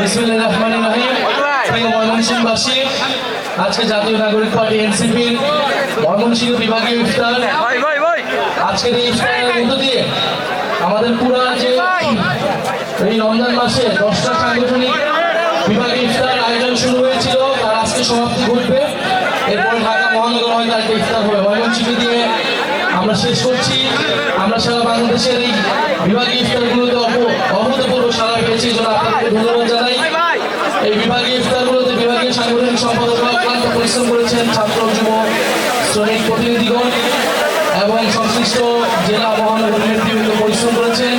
বিসমিল্লাহির রহমানির রহিম। প্রিয় ময়মনসিংহবাসী, আজকে জাতীয় নাগরিক পার্টি এনসিপির ময়মনসিংহ বিভাগীয় ইফতার। আজকের এই ইফতারের মধ্য দিয়ে আমাদের পুরা যে এই রমজান মাসে 10টা সাংগঠনিক বিভাগীয় ইফতার আয়োজন শুরু হয়েছিল তার আজকে সমাপ্তি ঘটবে। এরপর ঢাকা মহানগর হয় তার ইফতার হবে। ময়মনসিংহ দিয়ে আমরা শেষ করছি। আমরা সারা বাংলাদেশের এই বিভাগীয় ইফতারগুলোতে অভূতপূর্ব সাড়া পেয়েছি, জন্য আপনাকে ধন্যবাদ জানাই। এই বিভাগীয় ইফতারগুলোতে বিভাগীয় সাংগঠনিক সম্পাদকরা অক্লান্ত পরিশ্রম করেছেন, ছাত্র যুব শ্রমিক প্রতিনিধিগণ এবং সংশ্লিষ্ট জেলা মহানগর নেতৃবৃন্দ পরিশ্রম করেছেন।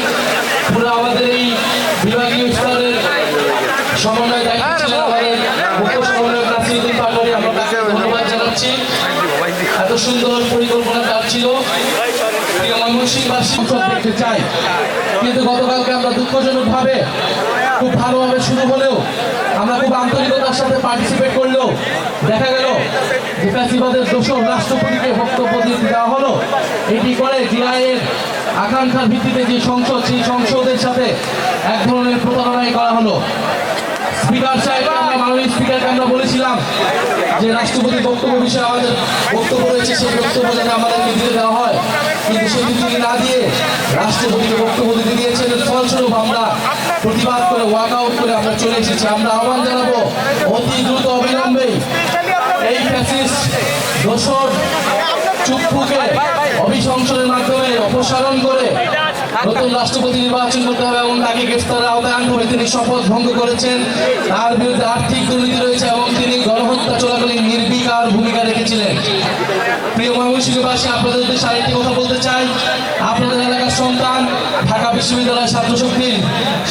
পুরো আমাদের এই বিভাগীয় ইফতারের সমন্বয় দায়িত্ব ছিলেন আমাদের মুখ্য সমন্বয়ক নাসিরুদ্দিন পাটোয়ারি, আমরা তাকে ধন্যবাদ জানাচ্ছি। এত সুন্দর পরিকল্পনা তার ছিল। প্রিয় ময়মনসিংহবাসী দেখতে চাই, কিন্তু গতকালকে আমরা দুঃখজনকভাবে খুব ভালোভাবে শুরু হলেও আমরা খুব আন্তরিকতার সাথে পার্টিসিপেট করলেও দেখা গেল যে ফ্যাসিবাদের দোষর রাষ্ট্রপতিকে বক্তব্য দিতে দেওয়া হলো। এটি করে জিআইয়ের আকাঙ্ক্ষার ভিত্তিতে যে সংসদ, সেই সংসদের সাথে এক ধরনের প্রতারণাই করা হলো। স্পিকার সাহেব, আমরা মাননীয় স্পিকারকে আমরা বলেছিলাম যে রাষ্ট্রপতি বক্তব্য বিষয়ে আমাদের বক্তব্য রয়েছে, সেই বক্তব্য যাতে আমাদেরকে দিতে দেওয়া হয়, কিন্তু সেটি তিনি না দিয়ে রাষ্ট্রপতিকে বক্তব্য দিতে দিয়েছেন। ফলস্বরূপ আমরা প্রতিবাদ করে ওয়াক আউট করে আমরা চলে এসেছি। আমরা আহ্বান জানাবো অতি দ্রুত অবিলম্বে এই ফ্যাসিস্ট দোসর চুপ্পুকে অভিশংসনের মাধ্যমে অপসারণ করে নতুন রাষ্ট্রপতি নির্বাচন করতে হবে এবং তাকে গ্রেফতারের আওতায় আনতে হবে। তিনি শপথ ভঙ্গ করেছেন, তার বিরুদ্ধে আর্থিক দুর্নীতি রয়েছে এবং তিনি গণহত্যা চলাকালীন নির্বিকার ভূমিকা রেখেছিলেন। প্রিয় ময়মনসিংহবাসী, আপনাদের উদ্দেশ্যে আরেকটি কথা বলতে চাই। আপনাদের এলাকার সন্তান, ঢাকা বিশ্ববিদ্যালয়ের ছাত্রশক্তির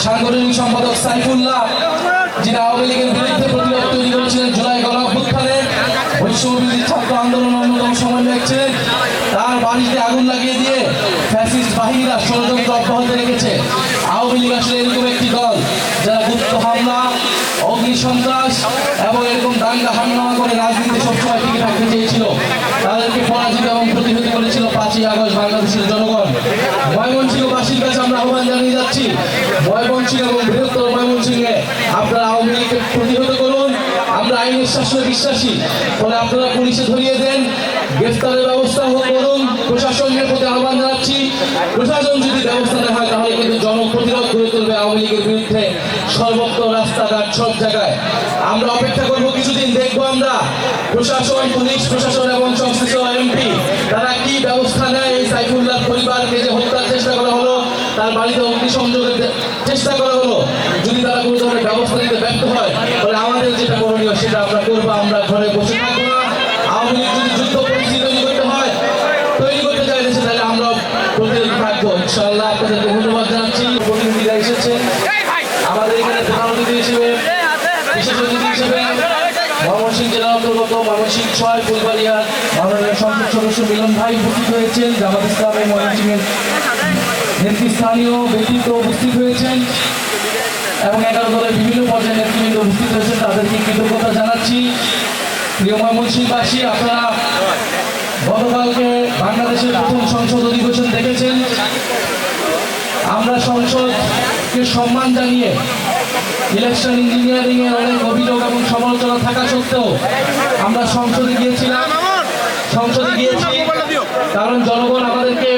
সাংগঠনিক সম্পাদক সাইফুল্লাহ, যিনি আওয়ামী লীগের বিরুদ্ধে প্রতিবাদ তৈরি করেছিলেন জুলাই গণঅভ্যুত্থানে, বৈষম্যবিরোধী ছাত্র আন্দোলন অন্যতম সমন্বয়ক ছিলেন, তার বাড়িতে আগুন লাগিয়ে দিয়ে ফ্যাসিস্ট বাহিনীরা ষড়যন্ত্র অব্যাহত রেখেছে। আওয়ামী লীগ আসলে এরকম একটি দল যারা গুপ্ত হামলা, অগ্নি সন্ত্রাস এবং এরকম দাঙ্গা হাঙ্গামা করে রাজনীতি সবসময় টিকে থাকতে চেয়েছিল। তাদেরকে পরাজিত এবং প্রতিহত করেছিল 5ই আগস্ট বাংলাদেশের জনগণ। ময়মনসিংহবাসীর কাছে আমরা আহ্বান জানিয়ে যাচ্ছি, ময়মনসিংহ এবং বৃহত্তর ময়মনসিংহে আপনারা আওয়ামী লীগকে প্রতিহত করুন। আমরা আইনের শাসনে বিশ্বাসী, ফলে আপনারা পুলিশে ধরিয়ে দেন, গ্রেফতারের ব্যবস্থা করুন। প্রশাসনের প্রতি আহ্বান জানাচ্ছি, প্রশাসন যদি ব্যবস্থা না হয় তাহলে কিন্তু জনপ্রতিরোধ গড়ে তুলবে আওয়ামী লীগের বিরুদ্ধে সর্বত্র, রাস্তাঘাট, সব জায়গায়। আমরা অপেক্ষা করবো কিছুদিন, দেখবো আমরা প্রশাসন, পুলিশ প্রশাসন এবং সংশ্লিষ্ট এমপি তারা কি ব্যবস্থা নেয়। এই সাইফুল্লাহ পরিবারকে যে হত্যার চেষ্টা করা হলো, তার বাড়িতে অগ্নিসংযোগের চেষ্টা করা হলো, যদি তারা কোনো ধরনের ব্যবস্থা নিতে ব্যর্থ হয় তাহলে আমাদের যেটা করণীয় সেটা আমরা করবো। আমরা ঘরে বসে থাকবো না। আওয়ামী লীগ যদি যুদ্ধ পরিস্থিতি তৈরি করতে হয়, তৈরি করতে চাইছে, তাহলে আমরা প্রতিরোধ থাকবো ইনশাআল্লাহ। আপনাদেরকে ধন্যবাদ জানাচ্ছি। প্রতিনিধিরা এসেছেন আমাদের এখানে প্রধান অতিথি হিসেবে, বিশেষ অতিথি হিসেবে ময়মনসিংহ জেলার অন্তর্গত ময়মনসিংহ 6 ফুলবাড়িয়ার মাননীয় সংসদ সদস্য মিলন ভাই উপস্থিত হয়েছেন। জামাত ইসলামের ময়মনসিংহের নেতৃস্থানীয় ব্যক্তিত্ব উপস্থিত হয়েছেন এবং 11 দলের বিভিন্ন পর্যায়ের নেতৃবৃন্দ উপস্থিত হয়েছেন। তাদেরকে কৃতজ্ঞতা জানাচ্ছি। প্রিয় ময়মনসিংহবাসী, আপনারা গতকালকে বাংলাদেশের প্রথম সংসদ অধিবেশন দেখেছেন। আমরা সংসদকে সম্মান জানিয়ে ইলেকশন ইঞ্জিনিয়ারিং এর অনেক অভিযোগ এবং সমালোচনা থাকা সত্ত্বেও আমরা সংসদে গিয়েছি, কারণ জনগণ আমাদেরকে